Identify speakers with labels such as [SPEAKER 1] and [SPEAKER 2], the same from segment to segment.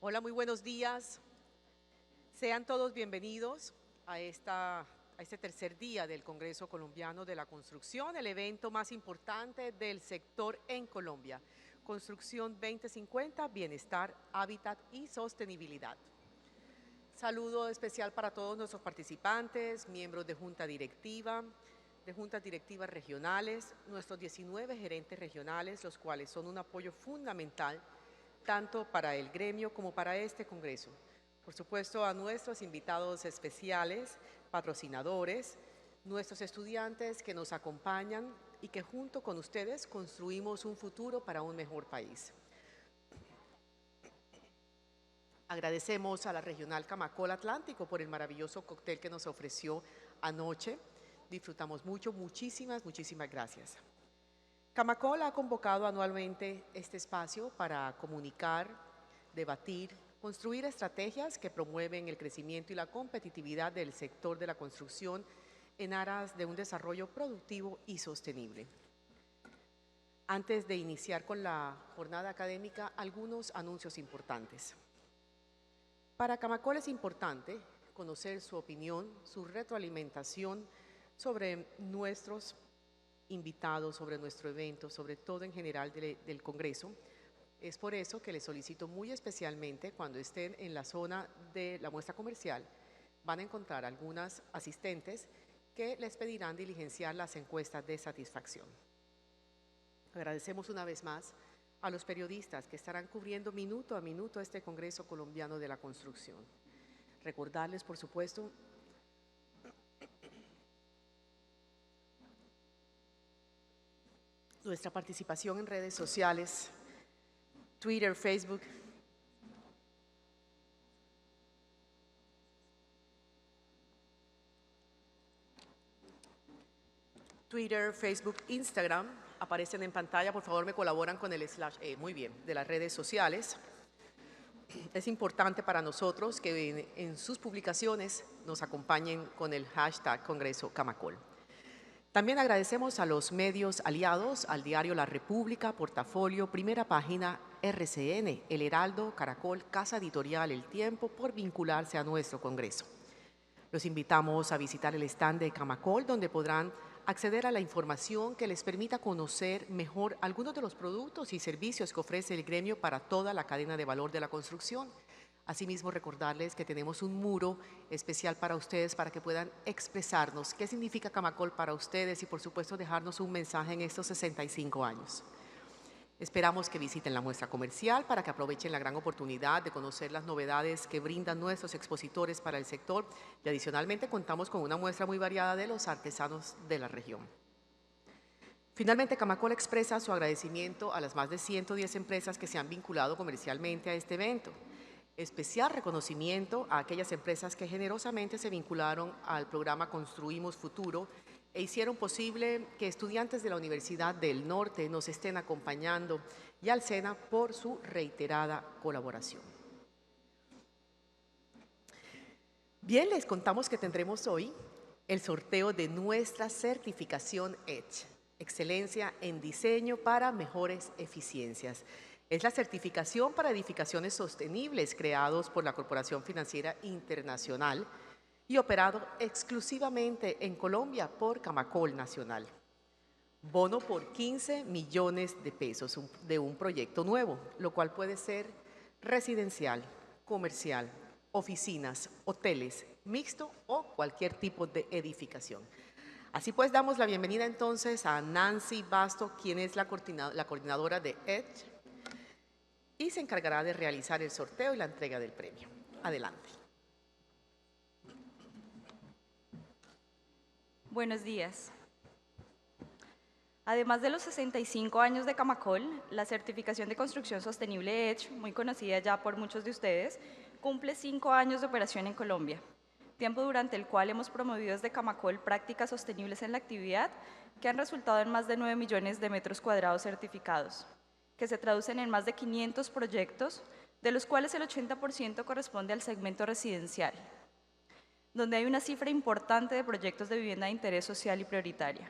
[SPEAKER 1] Hola, muy buenos días. Sean todos bienvenidos a este tercer día del Congreso Colombiano de la Construcción, el evento más importante del sector en Colombia. Construcción 2050, bienestar, hábitat y sostenibilidad. Saludo especial para todos nuestros participantes, miembros de juntas directivas regionales, nuestros 19 gerentes regionales, los cuales son un apoyo fundamental tanto para el gremio como para este Congreso. Por supuesto, a nuestros invitados especiales, patrocinadores, nuestros estudiantes que nos acompañan y que junto con ustedes construimos un futuro para un mejor país. Agradecemos a la Regional Camacol Atlántico por el maravilloso cóctel que nos ofreció anoche. Disfrutamos mucho, muchísimas gracias. Camacol ha convocado anualmente este espacio para comunicar, debatir, construir estrategias que promueven el crecimiento y la competitividad del sector de la construcción en aras de un desarrollo productivo y sostenible. Antes de iniciar con la jornada académica, algunos anuncios importantes. Para Camacol es importante conocer su opinión, su retroalimentación sobre nuestros invitados, sobre nuestro evento, sobre todo en general del Congreso. Es por eso que les solicito muy especialmente, cuando estén en la zona de la muestra comercial, van a encontrar algunas asistentes que les pedirán diligenciar las encuestas de satisfacción. Agradecemos una vez más a los periodistas que estarán cubriendo minuto a minuto este Congreso Colombiano de la Construcción. Recordarles, por supuesto, nuestra participación en redes sociales, Twitter, Facebook, Instagram, aparecen en pantalla. Por favor, me colaboran con el / muy bien, de las redes sociales. Es importante para nosotros que en sus publicaciones nos acompañen con el hashtag Congreso Camacol. También agradecemos a los medios aliados, al diario La República, Portafolio, Primera Página, RCN, El Heraldo, Caracol, Casa Editorial El Tiempo, por vincularse a nuestro Congreso. Los invitamos a visitar el stand de Camacol, donde podrán acceder a la información que les permita conocer mejor algunos de los productos y servicios que ofrece el gremio para toda la cadena de valor de la construcción. Asimismo, recordarles que tenemos un muro especial para ustedes para que puedan expresarnos qué significa Camacol para ustedes y, por supuesto, dejarnos un mensaje en estos 65 años. Esperamos que visiten la muestra comercial para que aprovechen la gran oportunidad de conocer las novedades que brindan nuestros expositores para el sector y adicionalmente contamos con una muestra muy variada de los artesanos de la región. Finalmente, Camacol expresa su agradecimiento a las más de 110 empresas que se han vinculado comercialmente a este evento. Especial reconocimiento a aquellas empresas que generosamente se vincularon al programa Construimos Futuro e hicieron posible que estudiantes de la Universidad del Norte nos estén acompañando, y al SENA por su reiterada colaboración. Bien, les contamos que tendremos hoy el sorteo de nuestra certificación EDGE, Excelencia en Diseño para Mejores Eficiencias. Es la certificación para edificaciones sostenibles creados por la Corporación Financiera Internacional y operado exclusivamente en Colombia por Camacol Nacional. Bono por 15 millones de pesos de un proyecto nuevo, lo cual puede ser residencial, comercial, oficinas, hoteles, mixto o cualquier tipo de edificación. Así pues, damos la bienvenida entonces a Nancy Basto, quien es la coordinadora de EDGE, y se encargará de realizar el sorteo y la entrega del premio. Adelante.
[SPEAKER 2] Buenos días. Además de los 65 años de Camacol, la certificación de construcción sostenible EDGE, muy conocida ya por muchos de ustedes, cumple 5 años de operación en Colombia, tiempo durante el cual hemos promovido desde Camacol prácticas sostenibles en la actividad que han resultado en más de 9 millones de metros cuadrados certificados, que se traducen en más de 500 proyectos, de los cuales el 80% corresponde al segmento residencial, donde hay una cifra importante de proyectos de vivienda de interés social y prioritaria.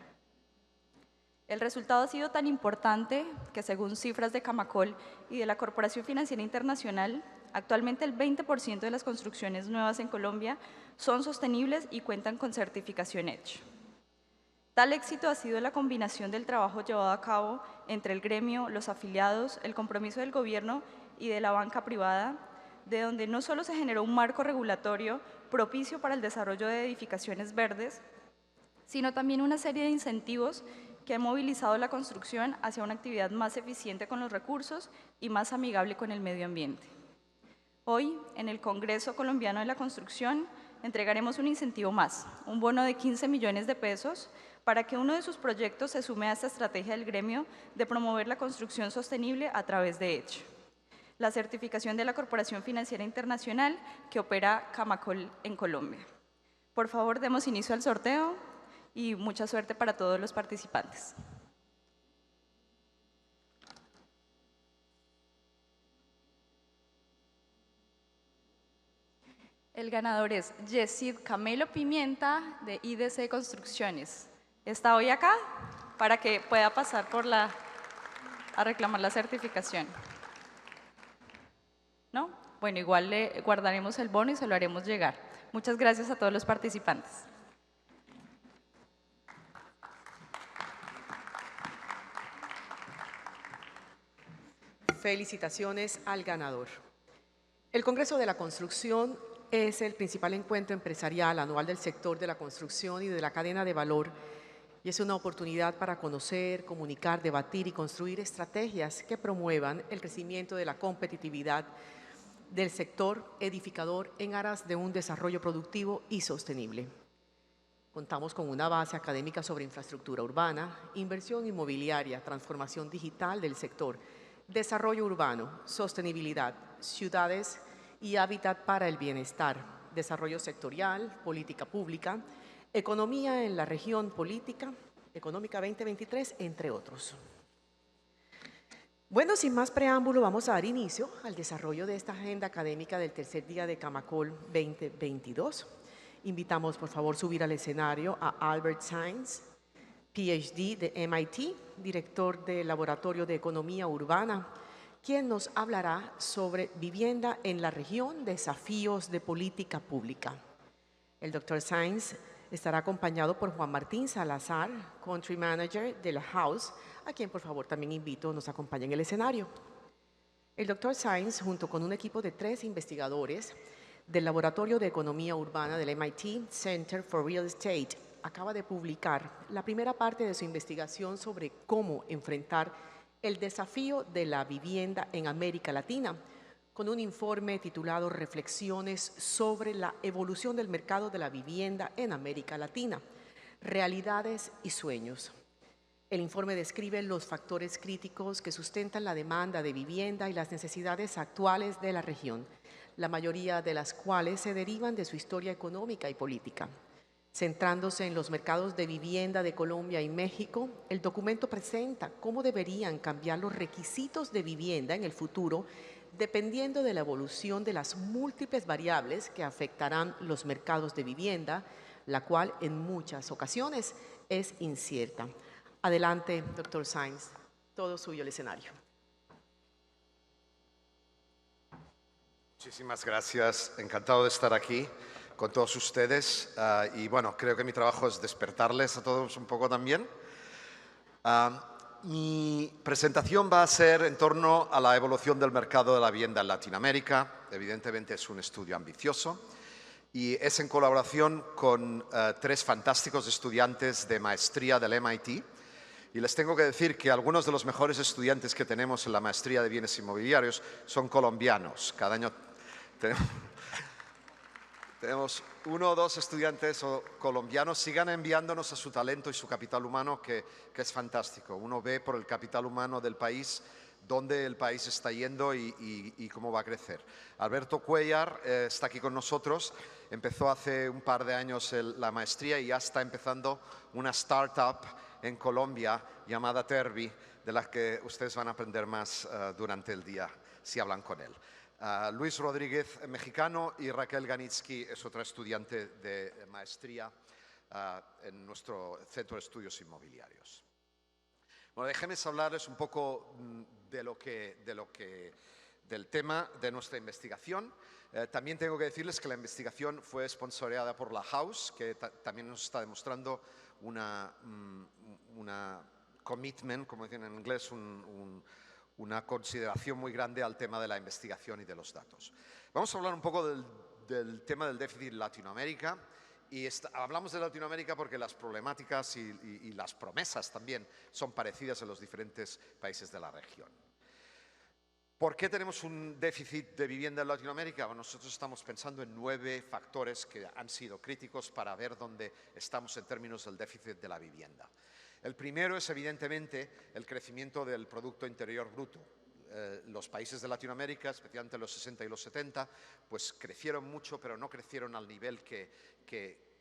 [SPEAKER 2] El resultado ha sido tan importante que, según cifras de Camacol y de la Corporación Financiera Internacional, Actualmente el 20% de las construcciones nuevas en Colombia son sostenibles y cuentan con certificación EDGE. Tal éxito ha sido la combinación del trabajo llevado a cabo entre el gremio, los afiliados, el compromiso del gobierno y de la banca privada, de donde no solo se generó un marco regulatorio propicio para el desarrollo de edificaciones verdes, sino también una serie de incentivos que han movilizado la construcción hacia una actividad más eficiente con los recursos y más amigable con el medio ambiente. Hoy, en el Congreso Colombiano de la Construcción, entregaremos un incentivo más, un bono de 15 millones de pesos, para que uno de sus proyectos se sume a esta estrategia del gremio de promover la construcción sostenible a través de EDGE, la certificación de la Corporación Financiera Internacional que opera Camacol en Colombia. Por favor, demos inicio al sorteo y mucha suerte para todos los participantes. El ganador es Yesid Camelo Pimienta de IDC Construcciones. ¿Está hoy acá? Para que pueda pasar a reclamar la certificación. ¿No? Bueno, igual le guardaremos el bono y se lo haremos llegar. Muchas gracias a todos los participantes.
[SPEAKER 1] Felicitaciones al ganador. El Congreso de la Construcción es el principal encuentro empresarial anual del sector de la construcción y de la cadena de valor, y es una oportunidad para conocer, comunicar, debatir y construir estrategias que promuevan el crecimiento de la competitividad del sector edificador en aras de un desarrollo productivo y sostenible. Contamos con una base académica sobre infraestructura urbana, inversión inmobiliaria, transformación digital del sector, desarrollo urbano, sostenibilidad, ciudades y hábitat para el bienestar, desarrollo sectorial, política pública, economía en la región política, económica 2023, entre otros. Bueno, sin más preámbulo, vamos a dar inicio al desarrollo de esta agenda académica del tercer día de Camacol 2022. Invitamos, por favor, subir al escenario a Albert Sainz, PhD de MIT, director del Laboratorio de Economía Urbana, quien nos hablará sobre vivienda en la región, desafíos de política pública. El doctor Sainz estará acompañado por Juan Martín Salazar, Country Manager de la House, a quien por favor también invito nos acompañe en el escenario. El doctor Sainz, junto con un equipo de 3 investigadores del Laboratorio de Economía Urbana del MIT Center for Real Estate, acaba de publicar la primera parte de su investigación sobre cómo enfrentar el desafío de la vivienda en América Latina, con un informe titulado Reflexiones sobre la evolución del mercado de la vivienda en América Latina, realidades y sueños. El informe describe los factores críticos que sustentan la demanda de vivienda y las necesidades actuales de la región, la mayoría de las cuales se derivan de su historia económica y política. Centrándose en los mercados de vivienda de Colombia y México, el documento presenta cómo deberían cambiar los requisitos de vivienda en el futuro dependiendo de la evolución de las múltiples variables que afectarán los mercados de vivienda, la cual en muchas ocasiones es incierta. Adelante, doctor Sainz. Todo suyo el escenario.
[SPEAKER 3] Muchísimas gracias. Encantado de estar aquí con todos ustedes. Y bueno, creo que mi trabajo es despertarles a todos un poco también. Mi presentación va a ser en torno a la evolución del mercado de la vivienda en Latinoamérica. Evidentemente es un estudio ambicioso y es en colaboración con 3 fantásticos estudiantes de maestría del MIT. Y les tengo que decir que algunos de los mejores estudiantes que tenemos en la maestría de bienes inmobiliarios son colombianos. Cada año tenemos 1 o 2 estudiantes colombianos. Sigan enviándonos a su talento y su capital humano, que es fantástico. Uno ve por el capital humano del país dónde el país está yendo y cómo va a crecer. Alberto Cuellar está aquí con nosotros. Empezó hace un par de años la maestría y ya está empezando una startup en Colombia llamada Tervi, de la que ustedes van a aprender más durante el día si hablan con él. Luis Rodríguez, mexicano, y Raquel Ganitsky es otra estudiante de maestría en nuestro Centro de Estudios Inmobiliarios. Bueno, déjenme hablarles un poco de lo que del tema de nuestra investigación. También tengo que decirles que la investigación fue sponsoreada por la House, que también nos está demostrando una commitment, como dicen en inglés, una consideración muy grande al tema de la investigación y de los datos. Vamos a hablar un poco del tema del déficit en Latinoamérica. Y hablamos de Latinoamérica porque las problemáticas y las promesas también son parecidas en los diferentes países de la región. ¿Por qué tenemos un déficit de vivienda en Latinoamérica? Bueno, nosotros estamos pensando en 9 factores que han sido críticos para ver dónde estamos en términos del déficit de la vivienda. El primero es, evidentemente, el crecimiento del Producto Interior Bruto. Los países de Latinoamérica, especialmente los 60 y los 70, pues crecieron mucho, pero no crecieron al nivel que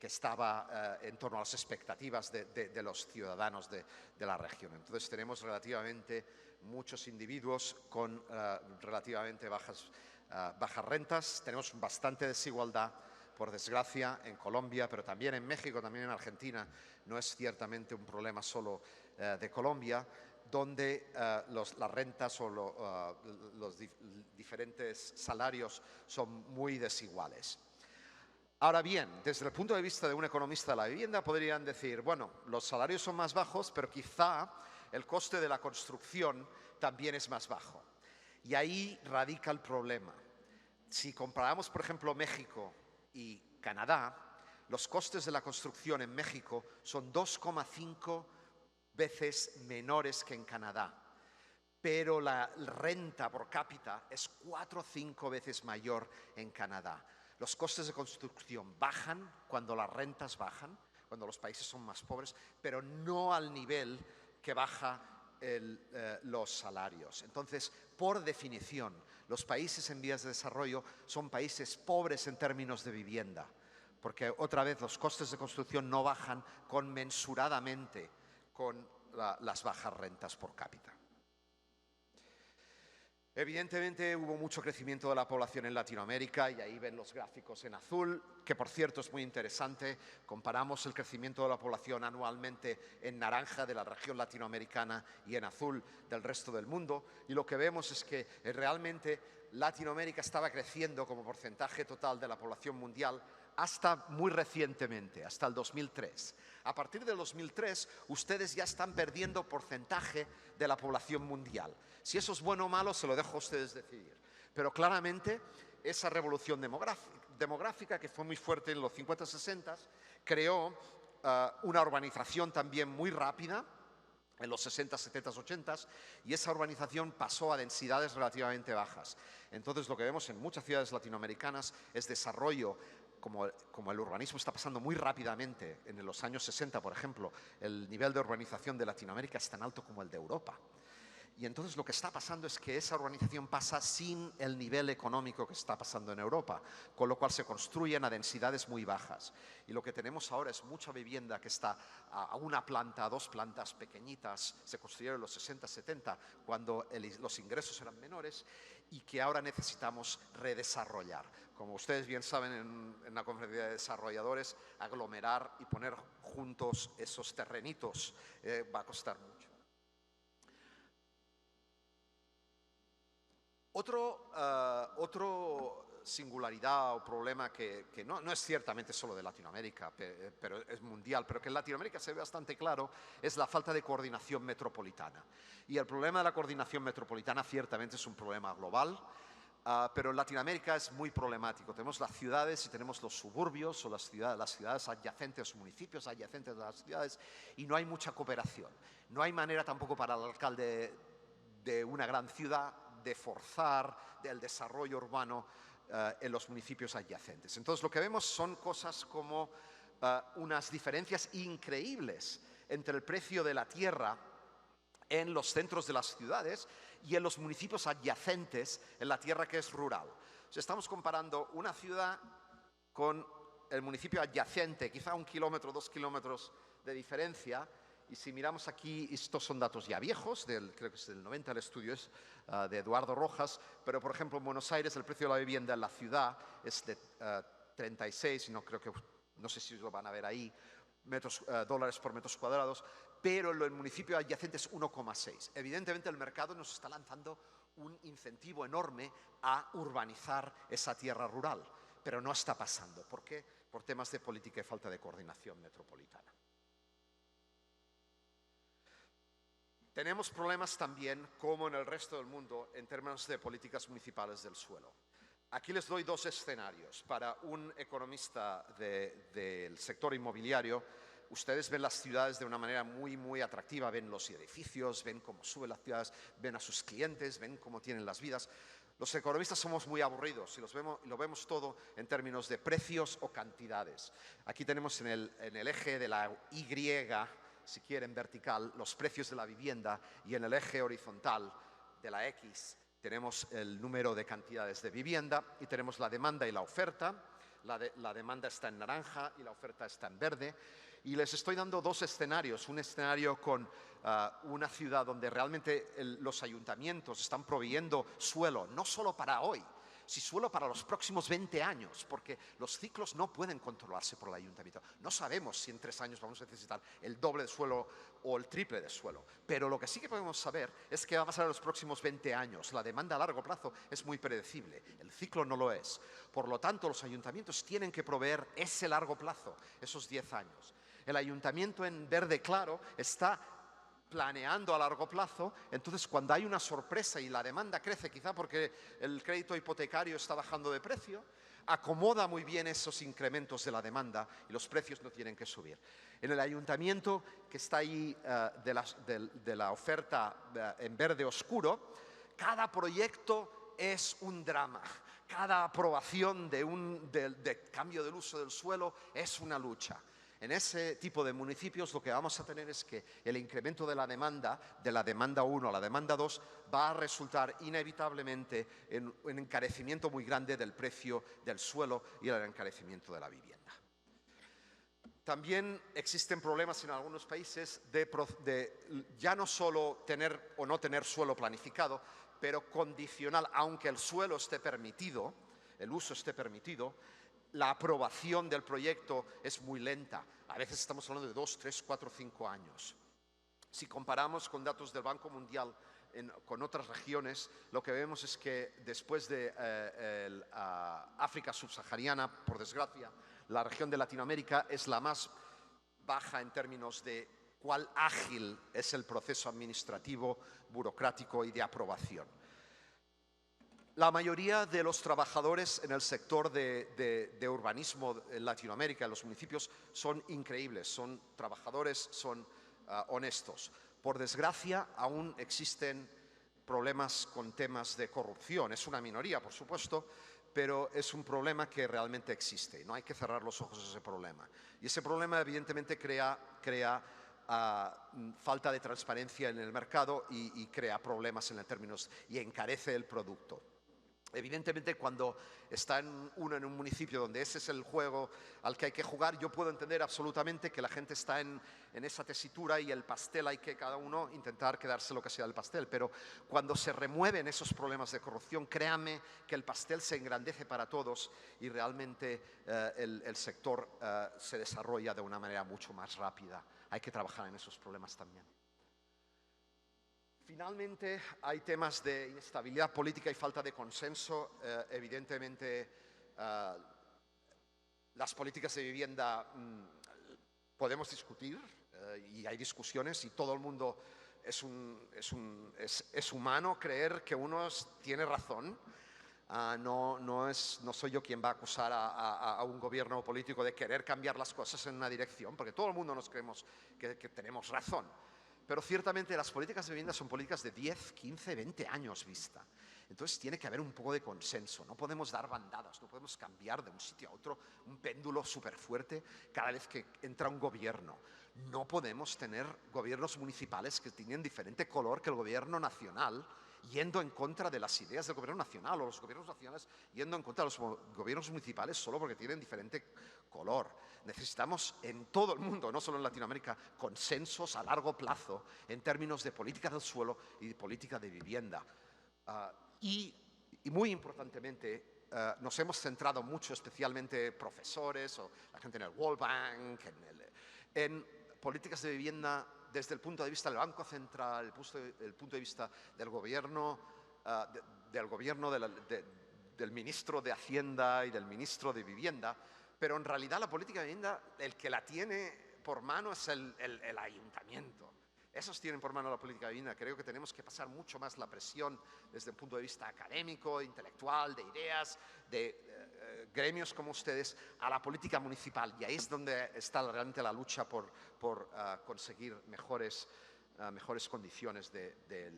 [SPEAKER 3] estaba en torno a las expectativas de los ciudadanos de la región. Entonces tenemos relativamente muchos individuos con relativamente bajas rentas, tenemos bastante desigualdad, por desgracia, en Colombia, pero también en México, también en Argentina. No es ciertamente un problema solo de Colombia, donde las rentas o los diferentes salarios son muy desiguales. Ahora bien, desde el punto de vista de un economista de la vivienda, podrían decir, bueno, los salarios son más bajos, pero quizá el coste de la construcción también es más bajo. Y ahí radica el problema. Si comparamos, por ejemplo, México y Canadá, los costes de la construcción en México son 2,5 veces menores que en Canadá, pero la renta por cápita es 4 o 5 veces mayor en Canadá. Los costes de construcción bajan cuando las rentas bajan, cuando los países son más pobres, pero no al nivel que baja los salarios. Entonces, por definición, los países en vías de desarrollo son países pobres en términos de vivienda, porque otra vez los costes de construcción no bajan conmensuradamente con las bajas rentas por cápita. Evidentemente hubo mucho crecimiento de la población en Latinoamérica y ahí ven los gráficos en azul, que por cierto es muy interesante. Comparamos el crecimiento de la población anualmente en naranja de la región latinoamericana y en azul del resto del mundo, y lo que vemos es que realmente Latinoamérica estaba creciendo como porcentaje total de la población mundial hasta muy recientemente, hasta el 2003. A partir del 2003, ustedes ya están perdiendo porcentaje de la población mundial. Si eso es bueno o malo, se lo dejo a ustedes decidir. Pero claramente, esa revolución demográfica, que fue muy fuerte en los 50-60, creó una urbanización también muy rápida en los 60, 70, 80, y esa urbanización pasó a densidades relativamente bajas. Entonces, lo que vemos en muchas ciudades latinoamericanas es desarrollo. Como el urbanismo está pasando muy rápidamente, en los años 60, por ejemplo, el nivel de urbanización de Latinoamérica es tan alto como el de Europa. Y entonces lo que está pasando es que esa urbanización pasa sin el nivel económico que está pasando en Europa, con lo cual se construyen a densidades muy bajas. Y lo que tenemos ahora es mucha vivienda que está a una planta, a 2 plantas pequeñitas, se construyeron en los 60, 70, cuando los ingresos eran menores, y que ahora necesitamos redesarrollar. Como ustedes bien saben, en la conferencia de desarrolladores, aglomerar y poner juntos esos terrenitos va a costar mucho. Otro singularidad o problema que no es ciertamente solo de Latinoamérica, pero es mundial, pero que en Latinoamérica se ve bastante claro, es la falta de coordinación metropolitana. Y el problema de la coordinación metropolitana ciertamente es un problema global, pero en Latinoamérica es muy problemático. Tenemos las ciudades y tenemos los suburbios o las ciudades adyacentes, los municipios adyacentes a las ciudades, y no hay mucha cooperación. No hay manera tampoco para el alcalde de una gran ciudad de forzar el desarrollo urbano en los municipios adyacentes. Entonces, lo que vemos son cosas como unas diferencias increíbles entre el precio de la tierra en los centros de las ciudades y en los municipios adyacentes, en la tierra que es rural. O sea, estamos comparando una ciudad con el municipio adyacente, quizá 1 kilómetro, 2 kilómetros de diferencia. Y si miramos aquí, estos son datos ya viejos, creo que es del 90, el estudio es de Eduardo Rojas, pero por ejemplo en Buenos Aires el precio de la vivienda en la ciudad es de 36, no sé si lo van a ver ahí, dólares por metros cuadrados, pero en el municipio adyacente es 1,6. Evidentemente el mercado nos está lanzando un incentivo enorme a urbanizar esa tierra rural, pero no está pasando. ¿Por qué? Por temas de política y falta de coordinación metropolitana. Tenemos problemas también, como en el resto del mundo, en términos de políticas municipales del suelo. Aquí les doy dos escenarios. Para un economista del sector inmobiliario, ustedes ven las ciudades de una manera muy atractiva, ven los edificios, ven cómo suben las ciudades, ven a sus clientes, ven cómo tienen las vidas. Los economistas somos muy aburridos y lo vemos todo en términos de precios o cantidades. Aquí tenemos en el eje de la Y, si quieren, vertical, los precios de la vivienda, y en el eje horizontal de la X tenemos el número de cantidades de vivienda y tenemos la demanda y la oferta. La demanda está en naranja y la oferta está en verde. Y les estoy dando dos escenarios. Un escenario con una ciudad donde realmente los ayuntamientos están proveyendo suelo, no solo para hoy, sino suelo para los próximos 20 años, porque los ciclos no pueden controlarse por el ayuntamiento. No sabemos si en 3 años vamos a necesitar el doble de suelo o el triple de suelo, pero lo que sí que podemos saber es qué va a pasar en los próximos 20 años. La demanda a largo plazo es muy predecible, el ciclo no lo es. Por lo tanto, los ayuntamientos tienen que proveer ese largo plazo, esos 10 años. El ayuntamiento en verde claro está planeando a largo plazo, entonces cuando hay una sorpresa y la demanda crece, quizá porque el crédito hipotecario está bajando de precio, acomoda muy bien esos incrementos de la demanda y los precios no tienen que subir. En el ayuntamiento que está ahí de la oferta en verde oscuro, cada proyecto es un drama. Cada aprobación de cambio del uso del suelo es una lucha. En ese tipo de municipios lo que vamos a tener es que el incremento de la demanda 1 a la demanda 2, va a resultar inevitablemente en un encarecimiento muy grande del precio del suelo y el encarecimiento de la vivienda. También existen problemas en algunos países de ya no solo tener o no tener suelo planificado, pero condicional, aunque el suelo esté permitido, el uso esté permitido, la aprobación del proyecto es muy lenta. A veces estamos hablando de 2, 3, 4, 5 años. Si comparamos con datos del Banco Mundial con otras regiones, lo que vemos es que después de África subsahariana, por desgracia, la región de Latinoamérica es la más baja en términos de cuál ágil es el proceso administrativo, burocrático y de aprobación. La mayoría de los trabajadores en el sector de urbanismo en Latinoamérica, en los municipios, son increíbles, son trabajadores, son honestos. Por desgracia, aún existen problemas con temas de corrupción. Es una minoría, por supuesto, pero es un problema que realmente existe. No hay que cerrar los ojos a ese problema. Y ese problema, evidentemente, crea falta de transparencia en el mercado y crea problemas en términos y encarece el producto. Evidentemente, cuando está uno en un municipio donde ese es el juego al que hay que jugar, yo puedo entender absolutamente que la gente está en esa tesitura y el pastel hay que cada uno intentar quedarse lo que sea del pastel. Pero cuando se remueven esos problemas de corrupción, créanme que el pastel se engrandece para todos y realmente el sector se desarrolla de una manera mucho más rápida. Hay que trabajar en esos problemas también. Finalmente, hay temas de inestabilidad política y falta de consenso. Evidentemente, las políticas de vivienda podemos discutir y hay discusiones y todo el mundo es humano creer que uno tiene razón. No soy yo quien va a acusar a un gobierno político de querer cambiar las cosas en una dirección, porque todo el mundo nos creemos que tenemos razón. Pero ciertamente las políticas de vivienda son políticas de 10, 15, 20 años vista. Entonces tiene que haber un poco de consenso. No podemos dar bandadas, no podemos cambiar de un sitio a otro un péndulo súper fuerte cada vez que entra un gobierno. No podemos tener gobiernos municipales que tienen diferente color que el gobierno nacional, yendo en contra de las ideas del gobierno nacional, o los gobiernos nacionales yendo en contra de los gobiernos municipales solo porque tienen diferente color. Necesitamos en todo el mundo, no solo en Latinoamérica, consensos a largo plazo en términos de política del suelo y de política de vivienda. Y muy importantemente, nos hemos centrado mucho, especialmente profesores o la gente en el World Bank, en políticas de vivienda desde el punto de vista del Banco Central, el punto de vista del gobierno del gobierno del ministro de Hacienda y del ministro de Vivienda, pero en realidad la política de vivienda, el que la tiene por mano es el ayuntamiento. Esos tienen por mano la política de vivienda. Creo que tenemos que pasar mucho más la presión desde el punto de vista académico, intelectual, de ideas, de gremios como ustedes, a la política municipal. Y ahí es donde está realmente la lucha por conseguir mejores condiciones de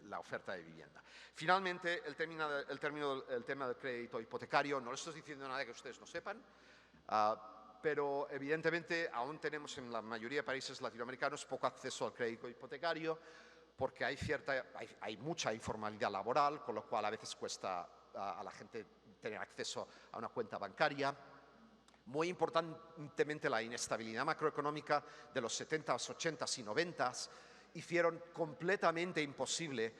[SPEAKER 3] la oferta de vivienda. Finalmente, el tema del crédito hipotecario, no les estoy diciendo nada que ustedes no sepan, pero evidentemente aún tenemos en la mayoría de países latinoamericanos poco acceso al crédito hipotecario porque hay mucha informalidad laboral, con lo cual a veces cuesta a la gente tener acceso a una cuenta bancaria. Muy importantemente, la inestabilidad macroeconómica de los 70s, 80s y 90s hicieron completamente imposible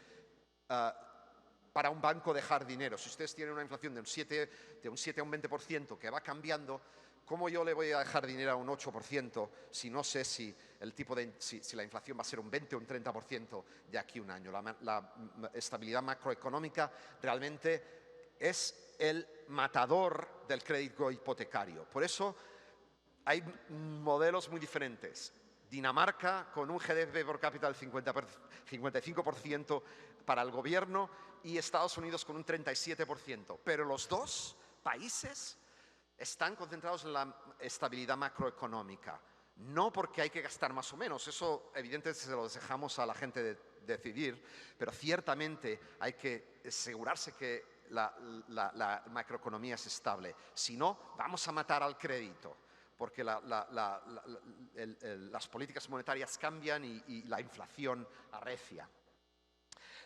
[SPEAKER 3] para un banco dejar dinero. Si ustedes tienen una inflación de un 7 a un 20% que va cambiando, ¿cómo yo le voy a dejar dinero a un 8% si no sé si la inflación va a ser un 20 o un 30% de aquí a un año? La estabilidad macroeconómica realmente es el matador del crédito hipotecario. Por eso hay modelos muy diferentes. Dinamarca con un GDP por cápita del 55% para el gobierno y Estados Unidos con un 37%. Pero los dos países están concentrados en la estabilidad macroeconómica. No porque hay que gastar más o menos, eso evidentemente se lo dejamos a la gente de decidir, pero ciertamente hay que asegurarse que la macroeconomía es estable. Si no, vamos a matar al crédito, porque las políticas monetarias cambian y la inflación arrecia.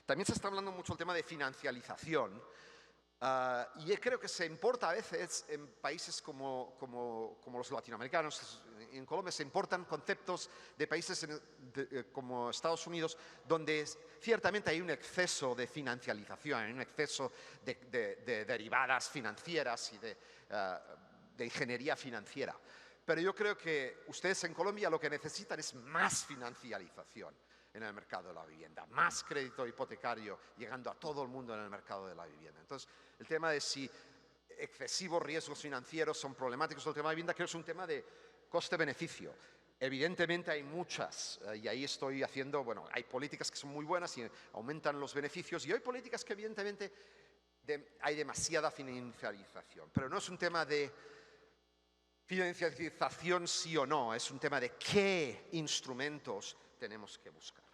[SPEAKER 3] También se está hablando mucho del tema de financialización. Y creo que se importa a veces en países como los latinoamericanos, en Colombia se importan conceptos de países como Estados Unidos, donde ciertamente hay un exceso de financialización, hay un exceso de derivadas financieras y de ingeniería financiera. Pero yo creo que ustedes en Colombia lo que necesitan es más financialización en el mercado de la vivienda, más crédito hipotecario llegando a todo el mundo en el mercado de la vivienda. Entonces, el tema de si excesivos riesgos financieros son problemáticos en el tema de vivienda, creo que es un tema de coste-beneficio. Evidentemente hay muchas, y ahí estoy haciendo, bueno, hay políticas que son muy buenas y aumentan los beneficios, y hay políticas que evidentemente hay demasiada financiarización, pero no es un tema de financiarización sí o no, es un tema de qué instrumentos tenemos que buscar.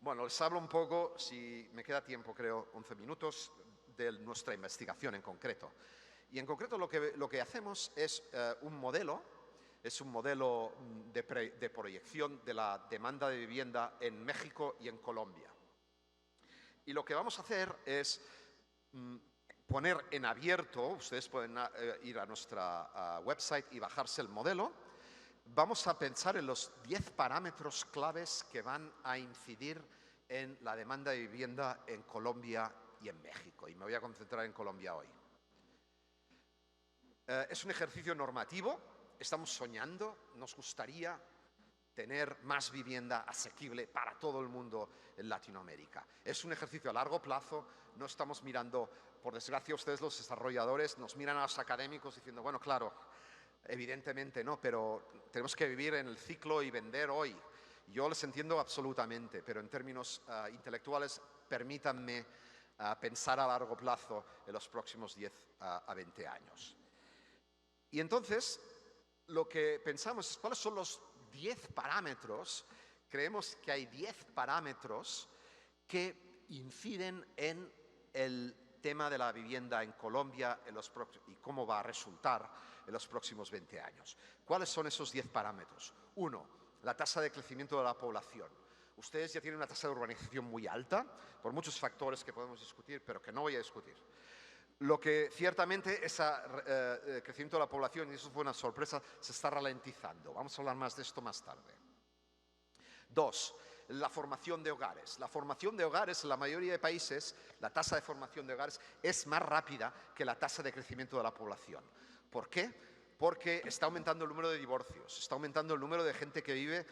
[SPEAKER 3] Bueno, les hablo un poco, si me queda tiempo, creo, 11 minutos, de nuestra investigación en concreto. Y en concreto lo que hacemos es un modelo de proyección de la demanda de vivienda en México y en Colombia. Y lo que vamos a hacer es poner en abierto, ustedes pueden ir a nuestra website y bajarse el modelo. Vamos a pensar en los 10 parámetros claves que van a incidir en la demanda de vivienda en Colombia y en México. Y me voy a concentrar en Colombia hoy. Es un ejercicio normativo, estamos soñando, nos gustaría tener más vivienda asequible para todo el mundo en Latinoamérica. Es un ejercicio a largo plazo, no estamos mirando, por desgracia ustedes los desarrolladores nos miran a los académicos diciendo, bueno, claro, evidentemente no, pero tenemos que vivir en el ciclo y vender hoy. Yo les entiendo absolutamente, pero en términos intelectuales, permítanme pensar a largo plazo en los próximos 10 a 20 años. Y entonces, lo que pensamos es cuáles son los 10 parámetros. Creemos que hay 10 parámetros que inciden en el tema de la vivienda en Colombia y cómo va a resultar en los próximos 20 años. ¿Cuáles son esos 10 parámetros? 1, la tasa de crecimiento de la población. Ustedes ya tienen una tasa de urbanización muy alta, por muchos factores que podemos discutir, pero que no voy a discutir. Lo que ciertamente ese crecimiento de la población, y eso fue una sorpresa, se está ralentizando. Vamos a hablar más de esto más tarde. 2, la formación de hogares. La formación de hogares, en la mayoría de países, la tasa de formación de hogares es más rápida que la tasa de crecimiento de la población. ¿Por qué? Porque está aumentando el número de divorcios, está aumentando el número de gente que vive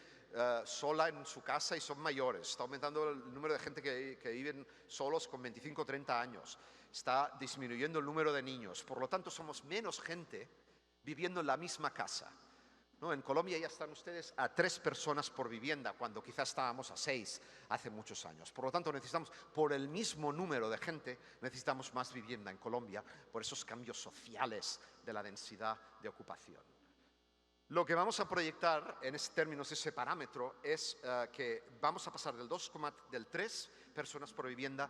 [SPEAKER 3] sola en su casa y son mayores. Está aumentando el número de gente que viven solos con 25 o 30 años. Está disminuyendo el número de niños. Por lo tanto, somos menos gente viviendo en la misma casa, ¿no? En Colombia ya están ustedes a 3 personas por vivienda, cuando quizás estábamos a 6 hace muchos años. Por lo tanto, necesitamos, por el mismo número de gente, necesitamos más vivienda en Colombia, por esos cambios sociales de la densidad de ocupación. Lo que vamos a proyectar en términos de ese parámetro es que vamos a pasar del 3 personas por vivienda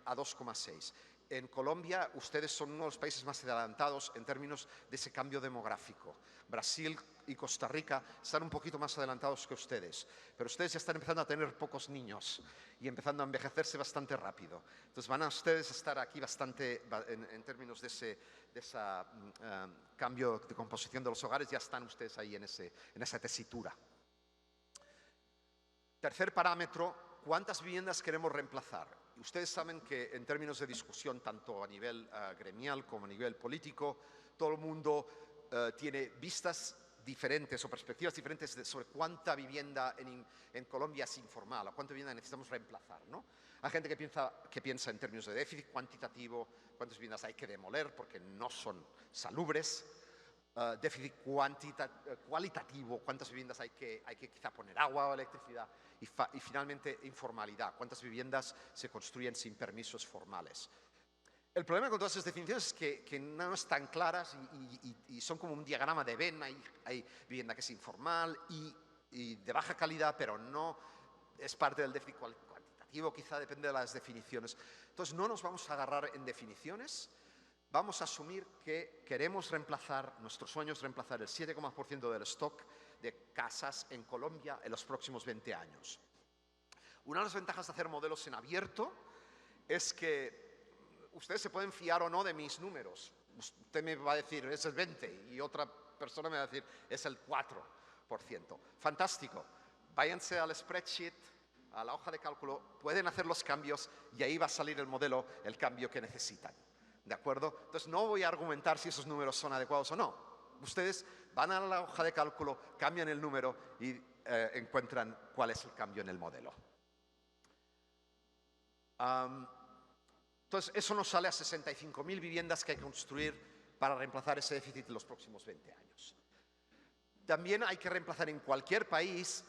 [SPEAKER 3] a 2,6. En Colombia, ustedes son uno de los países más adelantados en términos de ese cambio demográfico. Brasil y Costa Rica están un poquito más adelantados que ustedes, pero ustedes ya están empezando a tener pocos niños y empezando a envejecerse bastante rápido. Entonces van a ustedes estar aquí bastante, en términos de ese cambio de composición de los hogares, ya están ustedes ahí en esa tesitura. Tercer parámetro, ¿cuántas viviendas queremos reemplazar? Ustedes saben que en términos de discusión, tanto a nivel gremial como a nivel político, todo el mundo tiene vistas diferentes o perspectivas diferentes sobre cuánta vivienda en Colombia es informal o cuánta vivienda necesitamos reemplazar, ¿no? Hay gente que piensa en términos de déficit cuantitativo, cuántas viviendas hay que demoler porque no son salubres, déficit cualitativo, cuántas viviendas hay que quizá poner agua o electricidad, y finalmente informalidad, cuántas viviendas se construyen sin permisos formales. El problema con todas esas definiciones es que no están claras y son como un diagrama de Venn. Hay vivienda que es informal y de baja calidad, pero no es parte del déficit cuantitativo, quizá depende de las definiciones. Entonces no nos vamos a agarrar en definiciones, vamos a asumir que queremos reemplazar, nuestro sueño es reemplazar el 7,% del stock de casas en Colombia en los próximos 20 años. Una de las ventajas de hacer modelos en abierto es que ustedes se pueden fiar o no de mis números. Usted me va a decir, es el 20, y otra persona me va a decir, es el 4%. Fantástico. Váyanse al spreadsheet, a la hoja de cálculo, pueden hacer los cambios y ahí va a salir el modelo, el cambio que necesitan. ¿De acuerdo? Entonces no voy a argumentar si esos números son adecuados o no. Ustedes van a la hoja de cálculo, cambian el número y encuentran cuál es el cambio en el modelo. Entonces, eso nos sale a 65.000 viviendas que hay que construir para reemplazar ese déficit en los próximos 20 años. También hay que reemplazar en cualquier país,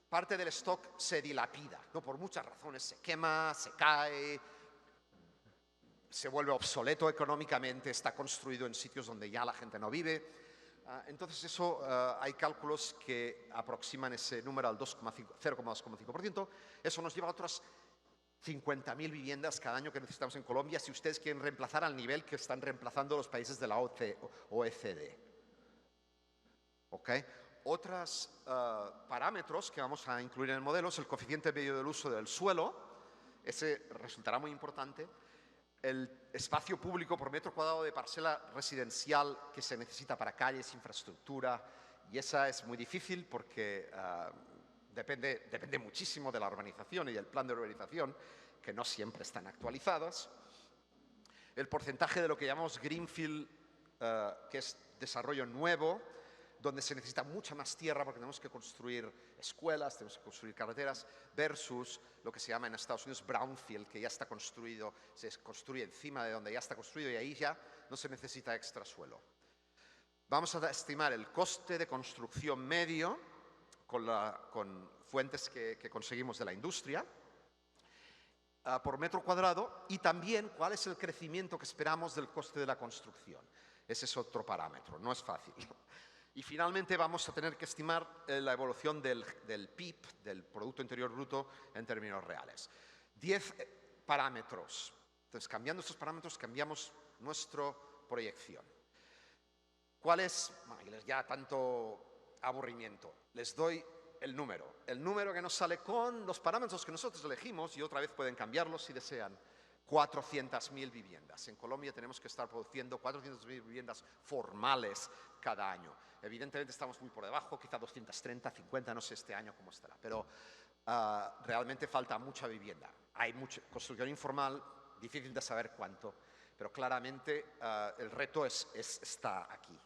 [SPEAKER 3] parte del stock se dilapida, ¿no? Por muchas razones, se quema, se cae, se vuelve obsoleto económicamente, está construido en sitios donde ya la gente no vive. Entonces, eso hay cálculos que aproximan ese número al 0,5%. Eso nos lleva a otras 50.000 viviendas cada año que necesitamos en Colombia si ustedes quieren reemplazar al nivel que están reemplazando los países de la OECD. ¿Ok? Otros parámetros que vamos a incluir en el modelo es el coeficiente medio del uso del suelo. Ese resultará muy importante. El espacio público por metro cuadrado de parcela residencial que se necesita para calles, infraestructura, y esa es muy difícil porque depende muchísimo de la urbanización y del plan de urbanización, que no siempre están actualizadas. El porcentaje de lo que llamamos Greenfield, que es desarrollo nuevo, donde se necesita mucha más tierra porque tenemos que construir escuelas, tenemos que construir carreteras, versus lo que se llama en Estados Unidos Brownfield, que ya está construido, se construye encima de donde ya está construido y ahí ya no se necesita extra suelo. Vamos a estimar el coste de construcción medio con fuentes que conseguimos de la industria por metro cuadrado, y también cuál es el crecimiento que esperamos del coste de la construcción. Ese es otro parámetro, no es fácil. Y finalmente vamos a tener que estimar la evolución del PIB, del Producto Interior Bruto, en términos reales. 10 parámetros. Entonces, cambiando estos parámetros, cambiamos nuestra proyección. ¿Cuál es? Bueno, ya tanto aburrimiento. Les doy el número que nos sale con los parámetros que nosotros elegimos, y otra vez pueden cambiarlos si desean. 400.000 viviendas. En Colombia tenemos que estar produciendo 400.000 viviendas formales cada año. Evidentemente estamos muy por debajo, quizá 230, 50, no sé este año cómo estará, pero realmente falta mucha vivienda. Hay mucha construcción informal, difícil de saber cuánto, pero claramente el reto está aquí.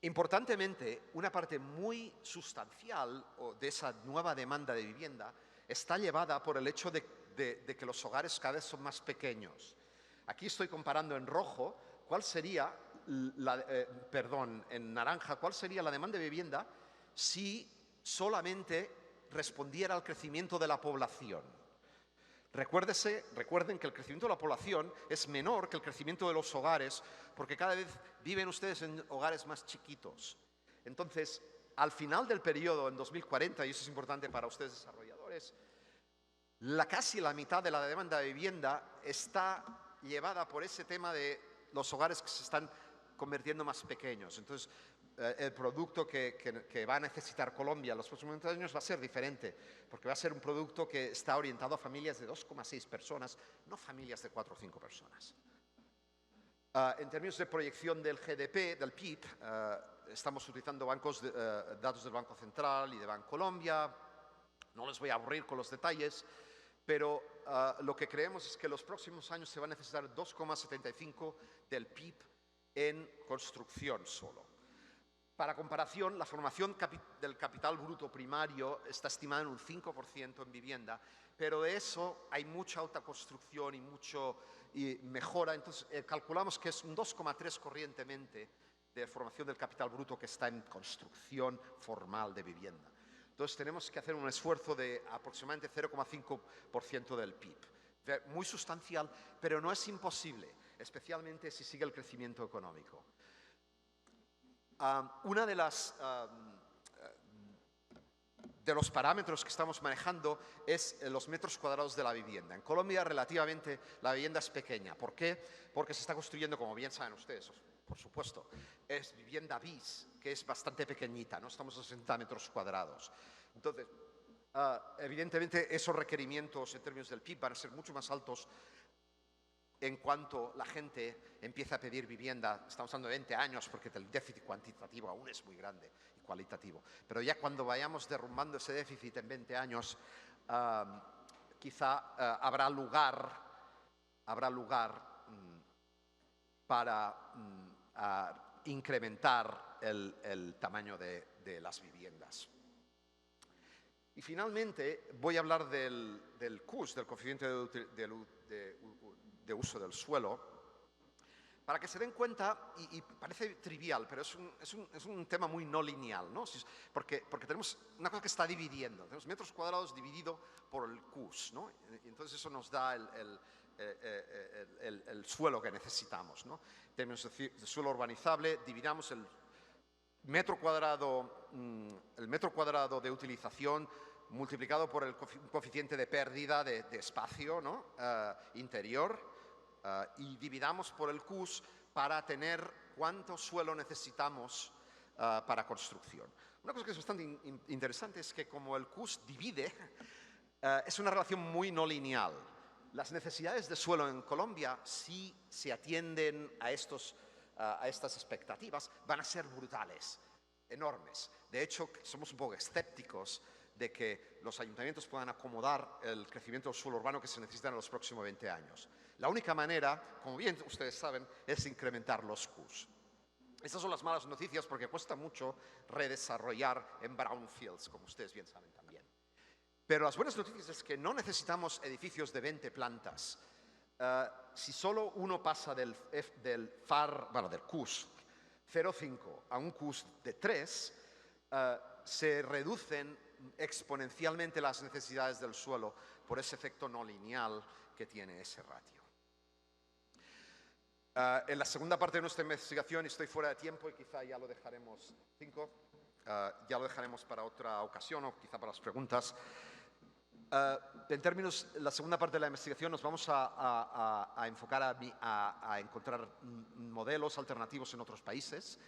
[SPEAKER 3] Importantemente, una parte muy sustancial de esa nueva demanda de vivienda está llevada por el hecho de que los hogares cada vez son más pequeños. Aquí estoy comparando en rojo cuál sería, en naranja, cuál sería la demanda de vivienda si solamente respondiera al crecimiento de la población. Recuerden que el crecimiento de la población es menor que el crecimiento de los hogares, porque cada vez viven ustedes en hogares más chiquitos. Entonces, al final del periodo, en 2040, y eso es importante para ustedes desarrolladores, casi la mitad de la demanda de vivienda está llevada por ese tema de los hogares que se están convirtiendo más pequeños. Entonces, el producto que va a necesitar Colombia en los próximos años va a ser diferente, porque va a ser un producto que está orientado a familias de 2,6 personas, no familias de 4 o 5 personas. En términos de proyección del GDP, del PIB, estamos utilizando datos del Banco Central y de Bancolombia. No les voy a aburrir con los detalles, pero lo que creemos es que en los próximos años se va a necesitar 2,75 del PIB en construcción solo. Para comparación, la formación del capital bruto primario está estimada en un 5% en vivienda, pero de eso hay mucha alta construcción y mejora. Entonces, calculamos que es un 2,3 corrientemente de formación del capital bruto que está en construcción formal de vivienda. Entonces, tenemos que hacer un esfuerzo de aproximadamente 0,5% del PIB. Muy sustancial, pero no es imposible, especialmente si sigue el crecimiento económico. Una de los parámetros que estamos manejando es los metros cuadrados de la vivienda. En Colombia, relativamente, la vivienda es pequeña. ¿Por qué? Porque se está construyendo, como bien saben ustedes, por supuesto, es vivienda bis, que es bastante pequeñita, no estamos a 60 metros cuadrados. Entonces, evidentemente, esos requerimientos en términos del PIB van a ser mucho más altos en cuanto la gente empieza a pedir vivienda. Estamos hablando de 20 años porque el déficit cuantitativo aún es muy grande y cualitativo. Pero ya cuando vayamos derrumbando ese déficit en 20 años, quizá habrá lugar para incrementar el tamaño de las viviendas. Y finalmente voy a hablar del CUS, del coeficiente de uso del suelo, para que se den cuenta, y parece trivial, pero es un tema muy no lineal, ¿no? Porque tenemos una cosa que está dividiendo, tenemos metros cuadrados dividido por el CUS, ¿no? Y entonces eso nos da el suelo que necesitamos, ¿no? En términos de suelo urbanizable, dividamos el metro cuadrado de utilización multiplicado por el coeficiente de pérdida de espacio, ¿no? Interior, y dividamos por el CUS para tener cuánto suelo necesitamos para construcción. Una cosa que es bastante interesante es que como el CUS divide, es una relación muy no lineal. Las necesidades de suelo en Colombia, si se atienden a estas expectativas, van a ser brutales, enormes. De hecho, somos un poco escépticos de que los ayuntamientos puedan acomodar el crecimiento del suelo urbano que se necesita en los próximos 20 años. La única manera, como bien ustedes saben, es incrementar los CUS. Estas son las malas noticias porque cuesta mucho redesarrollar en brownfields, como ustedes bien saben también. Pero las buenas noticias es que no necesitamos edificios de 20 plantas. Si solo uno pasa del CUS 0,5 a un CUS de 3, se reducen exponencialmente las necesidades del suelo por ese efecto no lineal que tiene ese ratio. En la segunda parte de nuestra investigación, estoy fuera de tiempo y quizá ya lo dejaremos, ya lo dejaremos para otra ocasión o quizá para las preguntas. En términos, la segunda parte de la investigación nos vamos a enfocar a encontrar modelos alternativos en otros países.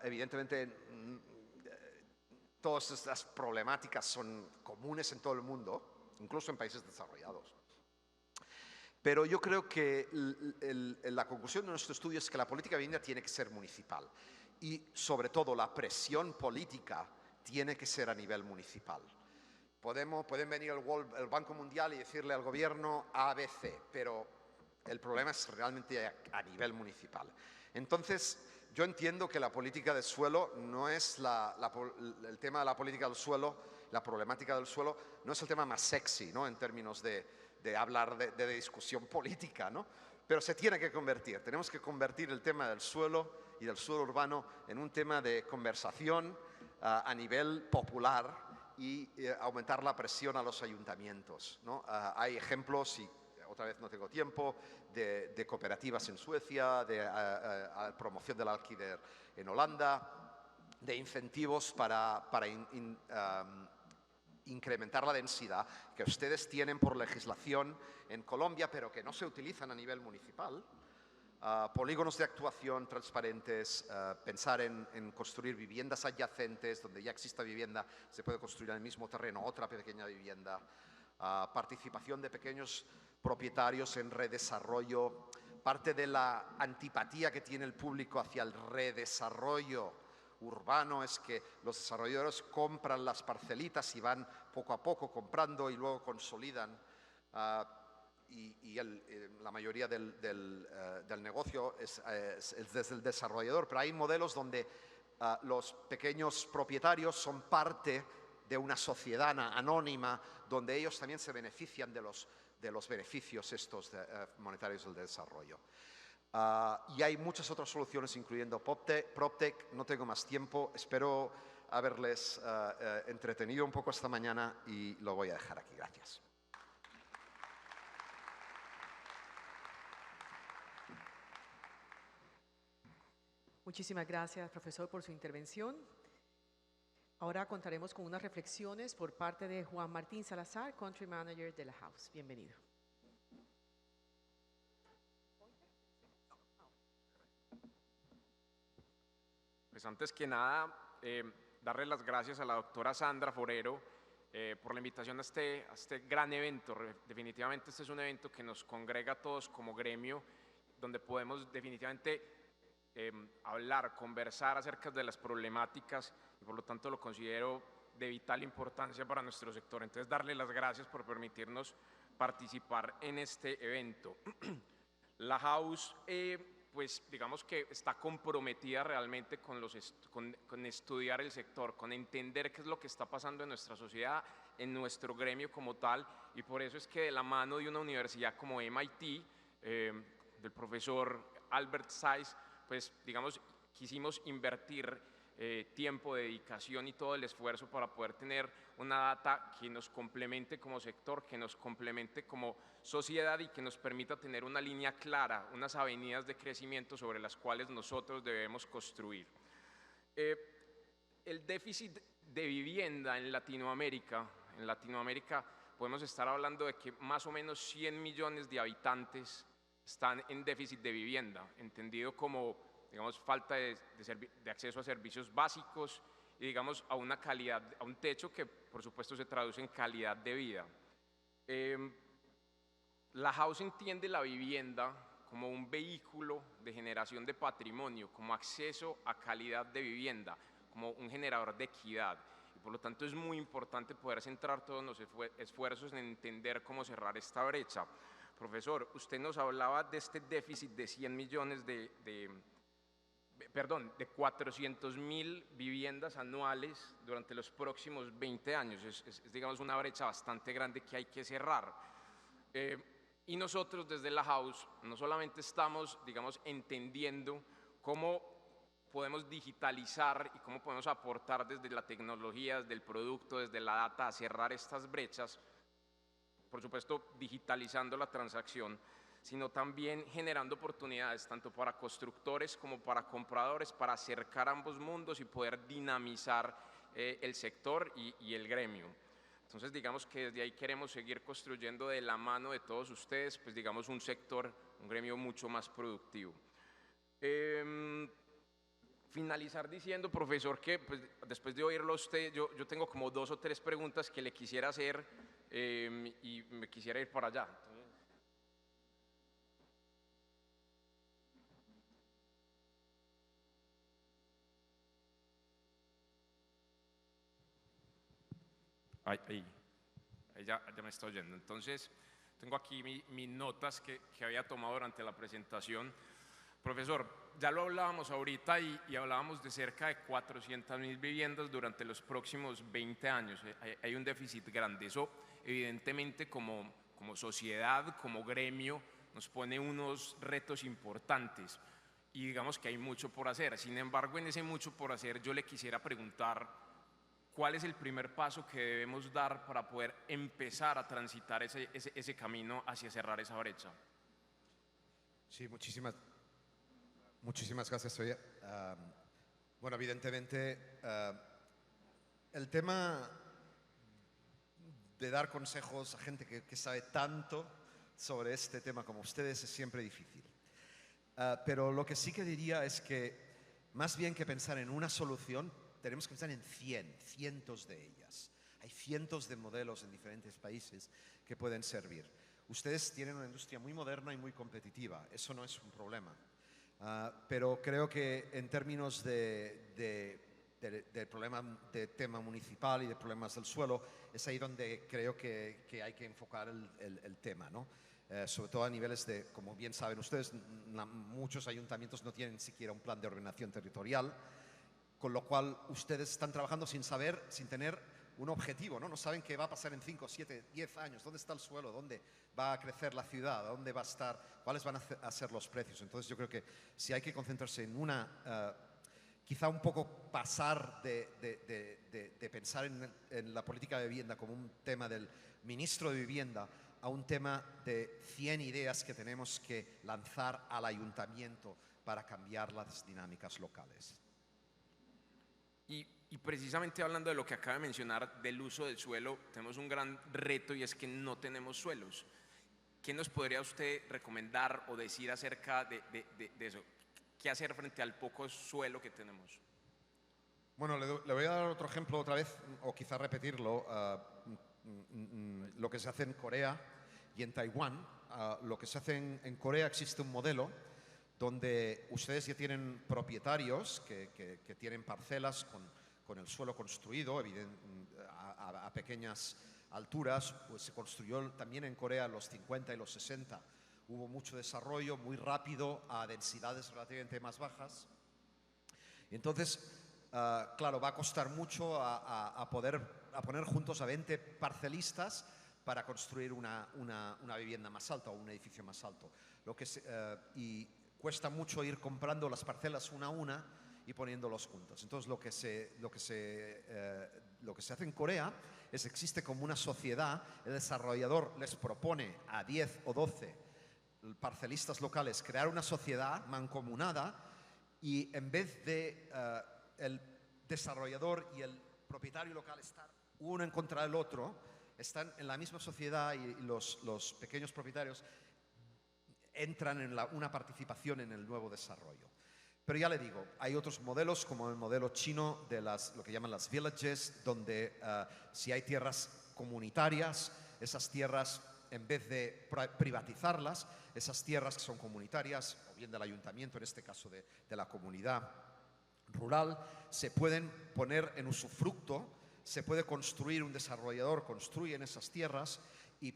[SPEAKER 3] Evidentemente, todas estas problemáticas son comunes en todo el mundo, incluso en países desarrollados. Pero yo creo que la conclusión de nuestro estudio es que la política de vivienda tiene que ser municipal y, sobre todo, la presión política tiene que ser a nivel municipal. Pueden venir el Banco Mundial y decirle al gobierno ABC, pero el problema es realmente a nivel municipal. Entonces, yo entiendo que la política del suelo no es el tema de la política del suelo, la problemática del suelo, no es el tema más sexy, ¿no? En términos de hablar de discusión política, ¿no? Pero se tiene que convertir. Tenemos que convertir el tema del suelo y del suelo urbano en un tema de conversación a nivel popular y aumentar la presión a los ayuntamientos, ¿no? Hay ejemplos, y otra vez no tengo tiempo, de cooperativas en Suecia, de promoción del alquiler en Holanda, de incentivos para incrementar la densidad que ustedes tienen por legislación en Colombia, pero que no se utilizan a nivel municipal. Polígonos de actuación transparentes, pensar en construir viviendas adyacentes, donde ya exista vivienda, se puede construir en el mismo terreno otra pequeña vivienda, participación de pequeños propietarios en redesarrollo. Parte de la antipatía que tiene el público hacia el redesarrollo urbano es que los desarrolladores compran las parcelitas y van poco a poco comprando y luego consolidan. La mayoría del negocio es desde el desarrollador, pero hay modelos donde los pequeños propietarios son parte de una sociedad anónima donde ellos también se benefician de los beneficios estos monetarios del desarrollo. Y hay muchas otras soluciones, incluyendo PropTech. No tengo más tiempo. Espero haberles entretenido un poco esta mañana y lo voy a dejar aquí. Gracias.
[SPEAKER 1] Muchísimas gracias, profesor, por su intervención. Ahora contaremos con unas reflexiones por parte de Juan Martín Salazar, Country Manager de la House. Bienvenido.
[SPEAKER 4] Pues antes que nada, darle las gracias a la doctora Sandra Forero por la invitación a este gran evento. Definitivamente este es un evento que nos congrega a todos como gremio, donde podemos definitivamente hablar, conversar acerca de las problemáticas y por lo tanto lo considero de vital importancia para nuestro sector. Entonces, darle las gracias por permitirnos participar en este evento. La House, pues digamos que está comprometida realmente con estudiar el sector, con entender qué es lo que está pasando en nuestra sociedad, en nuestro gremio como tal, y por eso es que de la mano de una universidad como MIT, del profesor Albert Saiz, pues digamos, quisimos invertir tiempo, dedicación y todo el esfuerzo para poder tener una data que nos complemente como sector, que nos complemente como sociedad y que nos permita tener una línea clara, unas avenidas de crecimiento sobre las cuales nosotros debemos construir. El déficit de vivienda en Latinoamérica podemos estar hablando de que más o menos 100 millones de habitantes están en déficit de vivienda, entendido como, digamos, falta de acceso a servicios básicos y, digamos, a una calidad, a un techo que, por supuesto, se traduce en calidad de vida. La House entiende la vivienda como un vehículo de generación de patrimonio, como acceso a calidad de vivienda, como un generador de equidad. Y por lo tanto es muy importante poder centrar todos los esfuerzos en entender cómo cerrar esta brecha. Profesor, usted nos hablaba de este déficit de 100 millones de 400.000 viviendas anuales durante los próximos 20 años. Es, digamos, una brecha bastante grande que hay que cerrar. Y nosotros desde la House no solamente estamos, digamos, entendiendo cómo podemos digitalizar y cómo podemos aportar desde la tecnología, desde el producto, desde la data a cerrar estas brechas, por supuesto digitalizando la transacción, sino también generando oportunidades tanto para constructores como para compradores, para acercar ambos mundos y poder dinamizar el sector y el gremio. Entonces, digamos que desde ahí queremos seguir construyendo de la mano de todos ustedes, pues digamos un sector, un gremio mucho más productivo. Finalizar diciendo, profesor, que pues, después de oírlo a usted, yo tengo como 2 o 3 preguntas que le quisiera hacer y me quisiera ir para allá. Ahí ya me está oyendo. Entonces, tengo aquí mis notas que había tomado durante la presentación. Profesor, ya lo hablábamos ahorita y hablábamos de cerca de 400.000 viviendas durante los próximos 20 años. Hay un déficit grande. Eso evidentemente como sociedad, como gremio, nos pone unos retos importantes y digamos que hay mucho por hacer. Sin embargo, en ese mucho por hacer yo le quisiera preguntar cuál es el primer paso que debemos dar para poder empezar a transitar ese camino hacia cerrar esa brecha.
[SPEAKER 3] Sí, muchísimas gracias, Oye. Bueno, evidentemente, el tema de dar consejos a gente que sabe tanto sobre este tema como ustedes es siempre difícil. Pero lo que sí que diría es que más bien que pensar en una solución, tenemos que pensar en cientos de ellas. Hay cientos de modelos en diferentes países que pueden servir. Ustedes tienen una industria muy moderna y muy competitiva, eso no es un problema. Pero creo que en términos del problema de tema municipal y de problemas del suelo, es ahí donde creo que hay que enfocar el tema, ¿no? Sobre todo a niveles de, como bien saben ustedes, muchos ayuntamientos no tienen ni siquiera un plan de ordenación territorial, con lo cual ustedes están trabajando sin tener un objetivo, ¿no? No saben qué va a pasar en 5, 7, 10 años, dónde está el suelo, dónde va a crecer la ciudad, dónde va a estar, cuáles van a ser los precios. Entonces yo creo que si hay que concentrarse en quizá un poco pasar de pensar en la política de vivienda como un tema del ministro de Vivienda a un tema de 100 ideas que tenemos que lanzar al ayuntamiento para cambiar las dinámicas locales.
[SPEAKER 4] Y precisamente hablando de lo que acaba de mencionar del uso del suelo, tenemos un gran reto y es que no tenemos suelos. ¿Qué nos podría usted recomendar o decir acerca de eso? ¿Qué hacer frente al poco suelo que tenemos?
[SPEAKER 3] Bueno, le voy a dar otro ejemplo otra vez, o quizá repetirlo. Lo que se hace en Corea y en Taiwán. Lo que se hace en Corea, existe un modelo donde ustedes ya tienen propietarios que tienen parcelas con el suelo construido a pequeñas alturas. Pues se construyó también en Corea en los 50 y los 60. Hubo mucho desarrollo, muy rápido, a densidades relativamente más bajas. Entonces, claro, va a costar mucho a poner juntos a 20 parcelistas para construir una vivienda más alta o un edificio más alto. Y cuesta mucho ir comprando las parcelas una a una y poniéndolos juntos. Entonces, lo que se hace en Corea es que existe como una sociedad, el desarrollador les propone a 10 o 12 parcelistas locales crear una sociedad mancomunada y en vez de el desarrollador y el propietario local estar uno en contra del otro, están en la misma sociedad y los pequeños propietarios entran en una participación en el nuevo desarrollo. Pero ya le digo, hay otros modelos como el modelo chino de lo que llaman las villages, donde si hay tierras comunitarias, esas tierras, en vez de privatizarlas, esas tierras que son comunitarias, o bien del ayuntamiento, en este caso de la comunidad rural, se pueden poner en usufructo, se puede construir, un desarrollador construye en esas tierras y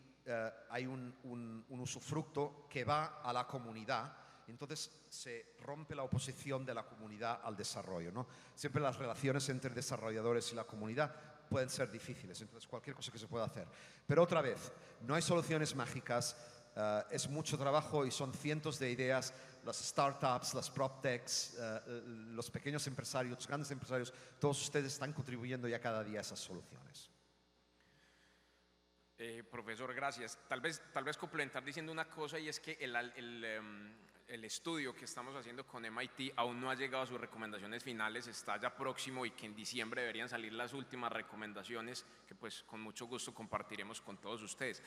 [SPEAKER 3] hay un usufructo que va a la comunidad. Entonces se rompe la oposición de la comunidad al desarrollo, ¿no? Siempre las relaciones entre desarrolladores y la comunidad pueden ser difíciles, entonces cualquier cosa que se pueda hacer. Pero otra vez, no hay soluciones mágicas, es mucho trabajo y son cientos de ideas. Las startups, las proptechs, los pequeños empresarios, los grandes empresarios, todos ustedes están contribuyendo ya cada día a esas soluciones.
[SPEAKER 4] Profesor, gracias. Tal vez complementar diciendo una cosa, y es que el estudio que estamos haciendo con MIT aún no ha llegado a sus recomendaciones finales, está ya próximo y que en diciembre deberían salir las últimas recomendaciones que pues con mucho gusto compartiremos con todos ustedes.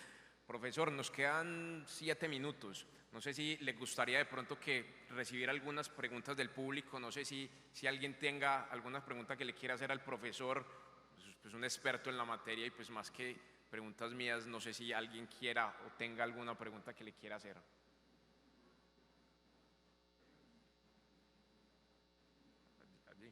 [SPEAKER 4] Profesor, nos quedan 7 minutos. No sé si le gustaría de pronto que recibir algunas preguntas del público. No sé si alguien tenga alguna pregunta que le quiera hacer al profesor, pues un experto en la materia, y pues más que preguntas mías, no sé si alguien quiera o tenga alguna pregunta que le quiera hacer. Allí.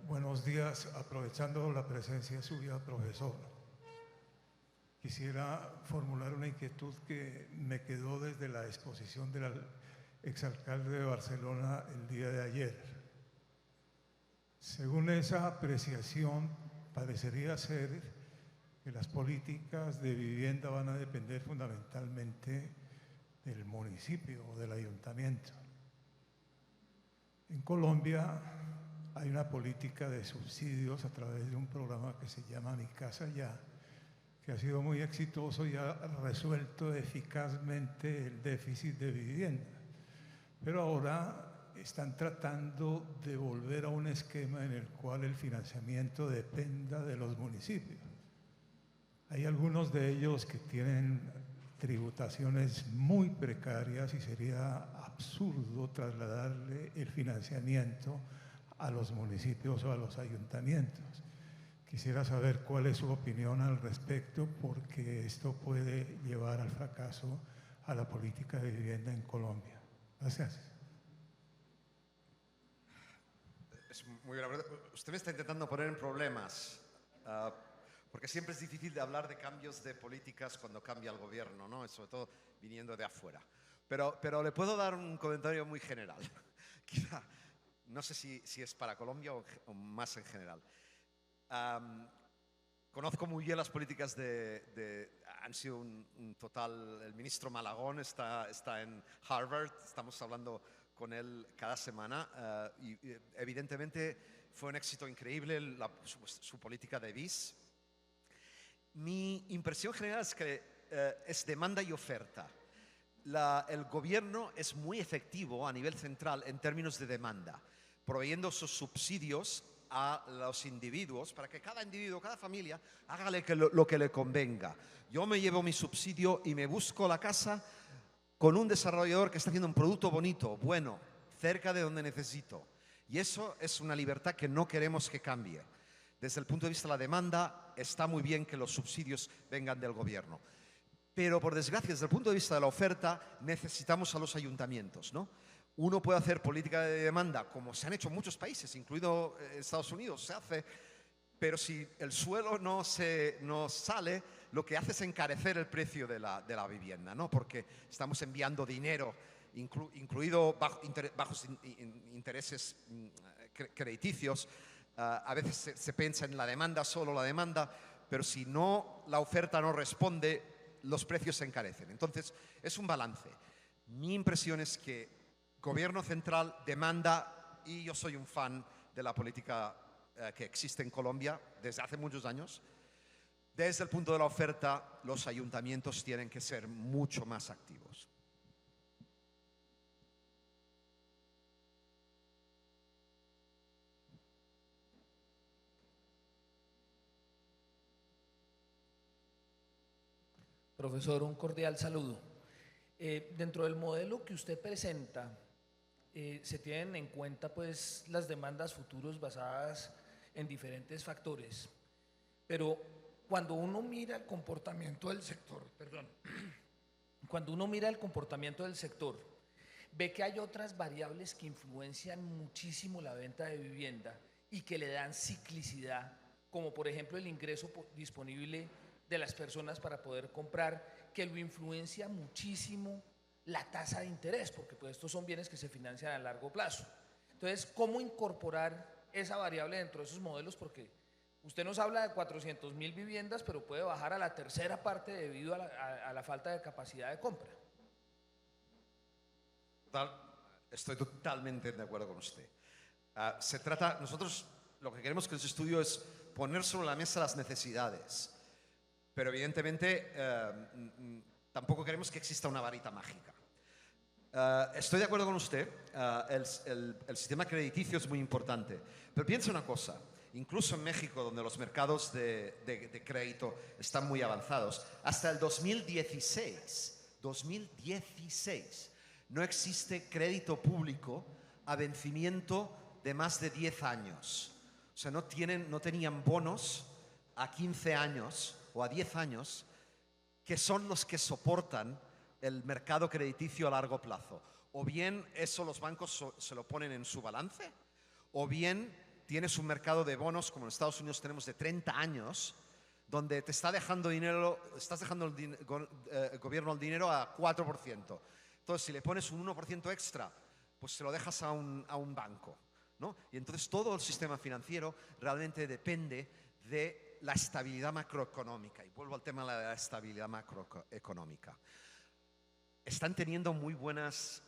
[SPEAKER 5] Buenos días, aprovechando la presencia suya, profesor. Quisiera formular una inquietud que me quedó desde la exposición del exalcalde de Barcelona el día de ayer. Según esa apreciación, parecería ser que las políticas de vivienda van a depender fundamentalmente del municipio o del ayuntamiento. En Colombia hay una política de subsidios a través de un programa que se llama Mi Casa Ya, que ha sido muy exitoso y ha resuelto eficazmente el déficit de vivienda. Pero ahora están tratando de volver a un esquema en el cual el financiamiento dependa de los municipios. Hay algunos de ellos que tienen tributaciones muy precarias y sería absurdo trasladarle el financiamiento a los municipios o a los ayuntamientos. Quisiera saber cuál es su opinión al respecto, porque esto puede llevar al fracaso a la política de vivienda en Colombia. Gracias.
[SPEAKER 3] Es muy grave. Usted me está intentando poner en problemas, porque siempre es difícil de hablar de cambios de políticas cuando cambia el gobierno, ¿no? Sobre todo viniendo de afuera. Pero le puedo dar un comentario muy general. Quizá, no sé si es para Colombia o más en general. Conozco muy bien las políticas han sido un total. El ministro Malagón está en Harvard, estamos hablando con él cada semana y evidentemente fue un éxito increíble su política de BIS. Mi impresión general es que es demanda y oferta. El gobierno es muy efectivo a nivel central en términos de demanda, proveyendo sus subsidios a los individuos para que cada individuo, cada familia haga lo que le convenga. Yo me llevo mi subsidio y me busco la casa con un desarrollador que está haciendo un producto bonito, bueno, cerca de donde necesito. Y eso es una libertad que no queremos que cambie. Desde el punto de vista de la demanda, está muy bien que los subsidios vengan del gobierno. Pero, por desgracia, desde el punto de vista de la oferta, necesitamos a los ayuntamientos, ¿no? Uno puede hacer política de demanda, como se han hecho en muchos países, incluido Estados Unidos, se hace, pero si el suelo no sale, lo que hace es encarecer el precio de la vivienda, ¿no? Porque estamos enviando dinero, incluido bajos intereses crediticios. A veces se piensa en la demanda, solo la demanda, pero si no, la oferta no responde, los precios se encarecen. Entonces, es un balance. Mi impresión es que Gobierno central demanda, y yo soy un fan de la política que existe en Colombia desde hace muchos años. Desde el punto de la oferta, los ayuntamientos tienen que ser mucho más activos.
[SPEAKER 6] Profesor, un cordial saludo. Dentro del modelo que usted presenta, se tienen en cuenta pues las demandas futuras basadas en diferentes factores, pero cuando uno mira el comportamiento del sector, ve que hay otras variables que influencian muchísimo la venta de vivienda y que le dan ciclicidad, como por ejemplo el ingreso disponible de las personas para poder comprar, que lo influencia muchísimo la tasa de interés, porque pues estos son bienes que se financian a largo plazo. Entonces, ¿cómo incorporar esa variable dentro de esos modelos? Porque usted nos habla de 400.000 viviendas, pero puede bajar a la tercera parte debido a la falta de capacidad de compra.
[SPEAKER 3] Estoy totalmente de acuerdo con usted. Nosotros lo que queremos con ese estudio es poner sobre la mesa las necesidades, pero evidentemente tampoco queremos que exista una varita mágica. Estoy de acuerdo con usted, el sistema crediticio es muy importante, pero piensa una cosa, incluso en México, donde los mercados de crédito están muy avanzados, hasta el 2016, no existe crédito público a vencimiento de más de 10 años. O sea, no tenían bonos a 15 años o a 10 años, que son los que soportan el mercado crediticio a largo plazo. O bien eso los bancos se lo ponen en su balance, o bien tienes un mercado de bonos, como en Estados Unidos tenemos de 30 años, donde te está dejando dinero, estás dejando el gobierno el dinero a 4%. Entonces, si le pones un 1% extra, pues se lo dejas a un banco, ¿no? Y entonces todo el sistema financiero realmente depende de la estabilidad macroeconómica. Y vuelvo al tema de la estabilidad macroeconómica. Están teniendo muy buenas,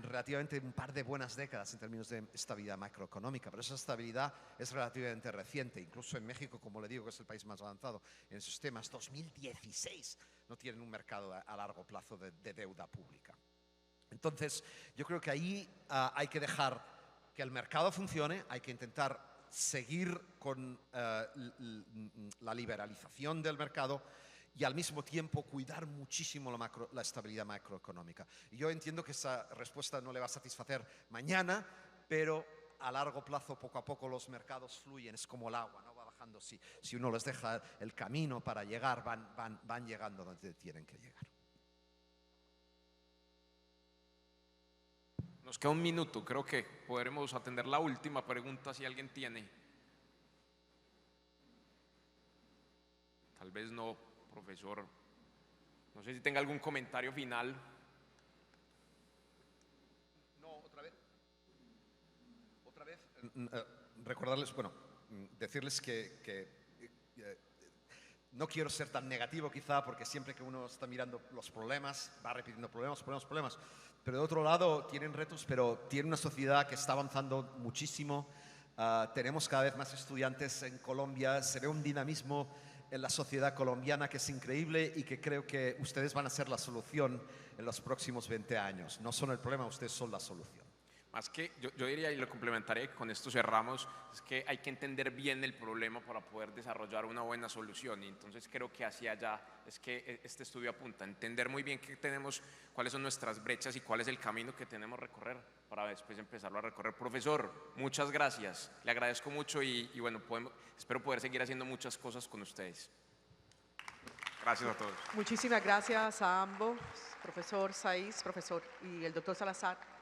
[SPEAKER 3] relativamente un par de buenas décadas en términos de estabilidad macroeconómica, pero esa estabilidad es relativamente reciente. Incluso en México, como le digo, que es el país más avanzado en esos temas, 2016 no tienen un mercado a largo plazo de deuda pública. Entonces, yo creo que ahí hay que dejar que el mercado funcione, hay que intentar seguir con la liberalización del mercado y al mismo tiempo cuidar muchísimo la estabilidad macroeconómica. Y yo entiendo que esa respuesta no le va a satisfacer mañana, pero a largo plazo, poco a poco, los mercados fluyen, es como el agua, ¿no? Va bajando. Si uno les deja el camino para llegar, van llegando donde tienen que llegar.
[SPEAKER 4] Nos queda un minuto, creo que podremos atender la última pregunta si alguien tiene. Tal vez no, profesor. No sé si tenga algún comentario final.
[SPEAKER 3] No, otra vez, recordarles, bueno, decirles que no quiero ser tan negativo quizá, porque siempre que uno está mirando los problemas, va repitiendo problemas. Pero de otro lado tienen retos, pero tiene una sociedad que está avanzando muchísimo. Tenemos cada vez más estudiantes en Colombia, se ve un dinamismo en la sociedad colombiana que es increíble y que creo que ustedes van a ser la solución en los próximos 20 años. No son el problema, ustedes son la solución.
[SPEAKER 4] Más que yo diría, y lo complementaré, con esto cerramos, es que hay que entender bien el problema para poder desarrollar una buena solución. Y entonces creo que hacia allá es que este estudio apunta, entender muy bien qué tenemos, cuáles son nuestras brechas y cuál es el camino que tenemos que recorrer para después empezarlo a recorrer. Profesor, muchas gracias, le agradezco mucho y bueno, espero poder seguir haciendo muchas cosas con ustedes. Gracias a todos.
[SPEAKER 1] Muchísimas gracias a ambos, profesor Saiz, profesor y el doctor Salazar.